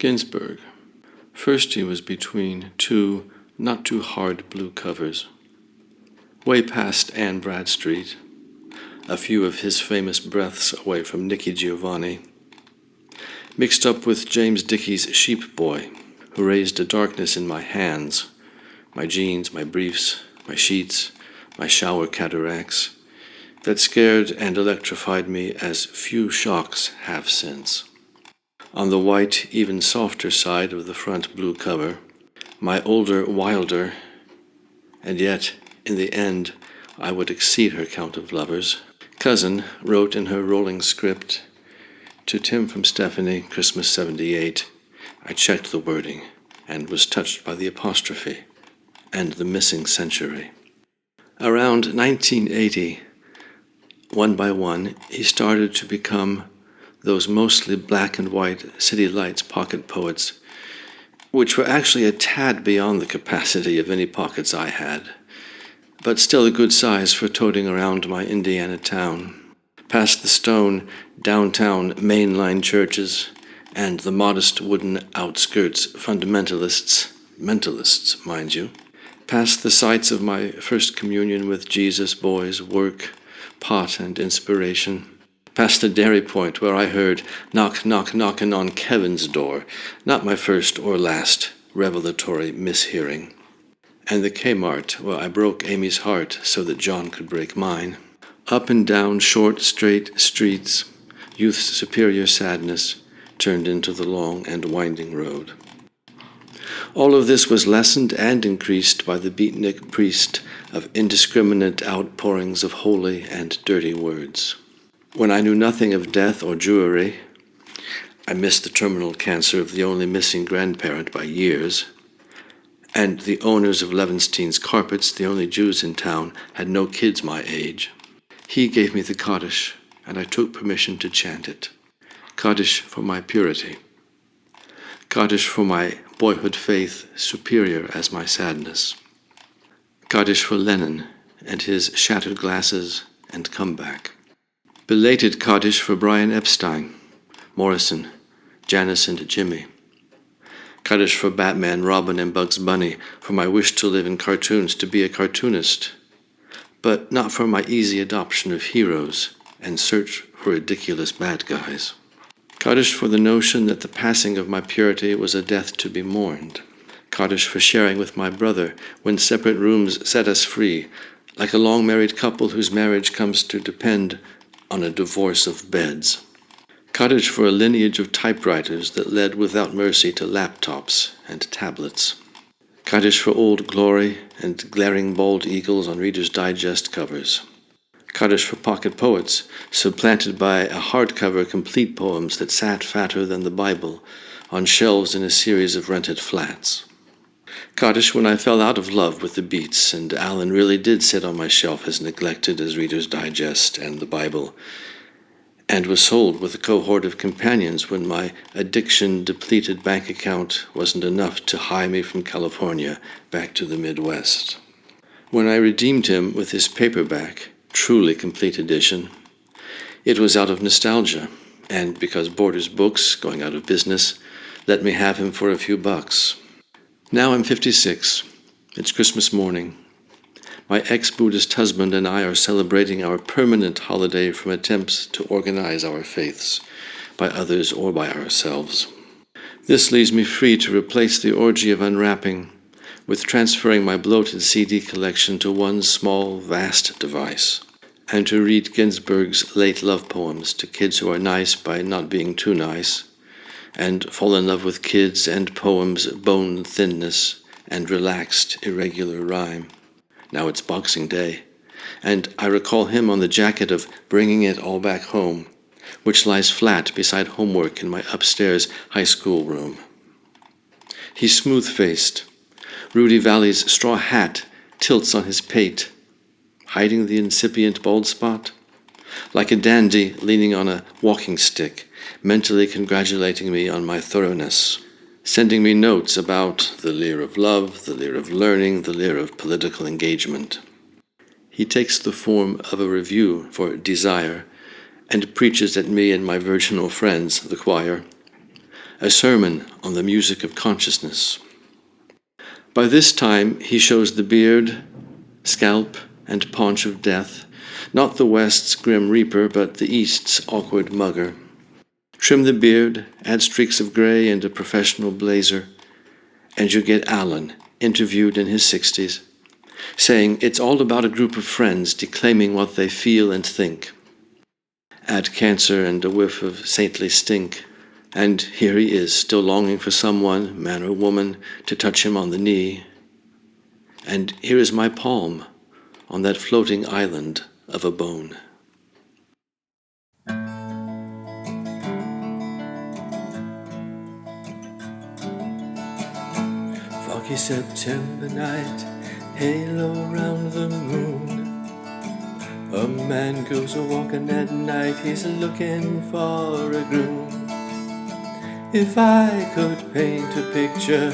Ginsberg. First he was between two not-too-hard blue covers. Way past Anne Bradstreet, a few of his famous breaths away from Nicky Giovanni. Mixed up with James Dickey's Sheep Boy, who raised a darkness in my hands, my jeans, my briefs, my sheets, my shower cataracts, that scared and electrified me as few shocks have since. On the white, even softer side of the front blue cover, my older, wilder, and yet, in the end, I would exceed her count of lovers, cousin wrote in her rolling script, "To Tim from Stephanie, Christmas 78, I checked the wording and was touched by the apostrophe and the missing century." Around 1980, one by one, he started to become those mostly black and white City Lights pocket poets, which were actually a tad beyond the capacity of any pockets I had, but still a good size for toting around my Indiana town, past the stone downtown mainline churches and the modest wooden outskirts fundamentalists, mentalists, mind you, past the sites of my first communion with Jesus, boys, work, pot, and inspiration, past the dairy point where I heard knock, knock, knocking on Kevin's door, not my first or last revelatory mishearing, and the Kmart where I broke Amy's heart so that John could break mine. Up and down short, straight streets, youth's superior sadness turned into the long and winding road. All of this was lessened and increased by the beatnik priest of indiscriminate outpourings of holy and dirty words. When I knew nothing of death or Jewry, I missed the terminal cancer of the only missing grandparent by years, and the owners of Levenstein's Carpets, the only Jews in town, had no kids my age. He gave me the Kaddish, and I took permission to chant it. Kaddish for my purity. Kaddish for my boyhood faith, superior as my sadness. Kaddish for Lenin and his shattered glasses and comeback. Belated Kaddish for Brian Epstein, Morrison, Janice and Jimmy. Kaddish for Batman, Robin, and Bugs Bunny, for my wish to live in cartoons, to be a cartoonist, but not for my easy adoption of heroes and search for ridiculous bad guys. Kaddish for the notion that the passing of my purity was a death to be mourned. Kaddish for sharing with my brother when separate rooms set us free, like a long-married couple whose marriage comes to depend on a divorce of beds. Kaddish for a lineage of typewriters that led without mercy to laptops and tablets. Kaddish for Old Glory and glaring bald eagles on Reader's Digest covers. Kaddish for pocket poets, supplanted by a hardcover complete poems that sat fatter than the Bible on shelves in a series of rented flats. Kaddish when I fell out of love with the Beats, and Alan really did sit on my shelf as neglected as Reader's Digest and the Bible, and was sold with a cohort of companions when my addiction-depleted bank account wasn't enough to hie me from California back to the Midwest. When I redeemed him with his paperback, truly complete edition, it was out of nostalgia, and because Borders Books, going out of business, let me have him for a few bucks. Now I'm 56. It's Christmas morning. My ex-Buddhist husband and I are celebrating our permanent holiday from attempts to organize our faiths, by others or by ourselves. This leaves me free to replace the orgy of unwrapping with transferring my bloated CD collection to one small, vast device, and to read Ginsberg's late love poems to kids who are nice by not being too nice, and fall in love with kids and poems' bone thinness and relaxed, irregular rhyme. Now it's Boxing Day, and I recall him on the jacket of Bringing It All Back Home, which lies flat beside homework in my upstairs high school room. He's smooth-faced. Rudy Valley's straw hat tilts on his pate, hiding the incipient bald spot, like a dandy leaning on a walking stick, mentally congratulating me on my thoroughness, sending me notes about the leer of love, the leer of learning, the leer of political engagement. He takes the form of a review for Desire and preaches at me and my virginal friends, the choir, a sermon on the music of consciousness. By this time he shows the beard, scalp, and paunch of death, not the West's grim reaper, but the East's awkward mugger. Trim the beard, add streaks of gray and a professional blazer, and you get Alan, interviewed in his 60s, saying it's all about a group of friends declaiming what they feel and think. Add cancer and a whiff of saintly stink, and here he is, still longing for someone, man or woman, to touch him on the knee. And here is my palm on that floating island of a bone. Foggy September night, halo round the moon. A man goes a-walking at night, he's looking for a groom. If I could paint a picture,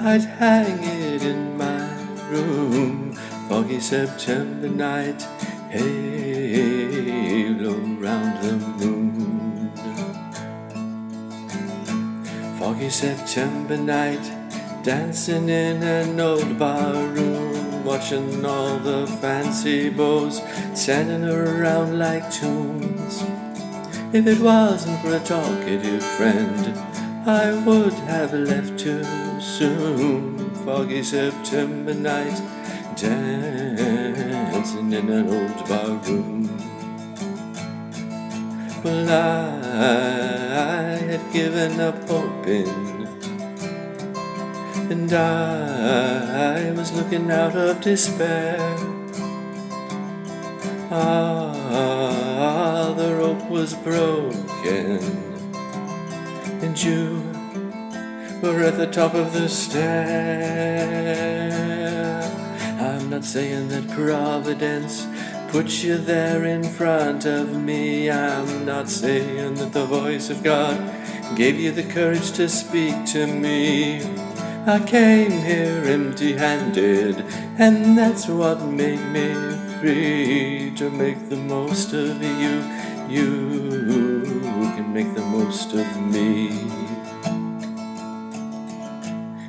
I'd hang it in my room. Foggy September night, halo round the moon. Foggy September night, dancing in an old bar room, watching all the fancy beaux standing around like tombs. If it wasn't for a talkative friend, I would have left too soon. Foggy September night, dancing in an old bar room. Well, I had given up hoping, and I was looking out of despair. Ah, the rope was broken, and you were at the top of the stair. I'm not saying that Providence put you there in front of me. I'm not saying that the voice of God gave you the courage to speak to me. I came here empty-handed, and that's what made me free. To make the most of you, you can make the most of me.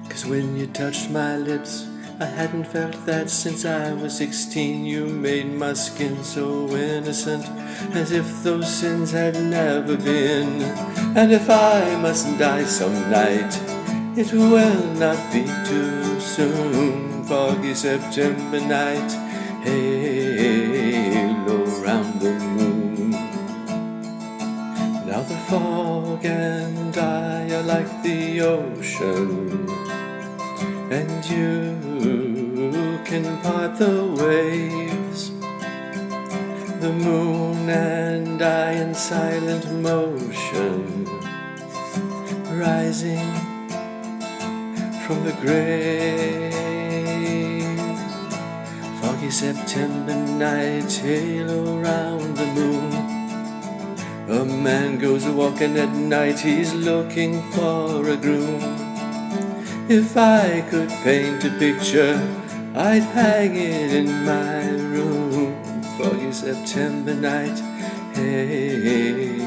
'Cause when you touched my lips, I hadn't felt that since I was 16. You made my skin so innocent, as if those sins had never been. And if I must die some night, it will not be too soon. Foggy September night, halo round the moon. Now the fog and I are like the ocean, and you can part the waves. The moon and I in silent motion, rising from the grave. Foggy September night, halo round the moon. A man goes a-walking at night, he's looking for a groom. If I could paint a picture, I'd hang it in my room. Foggy September night, hey.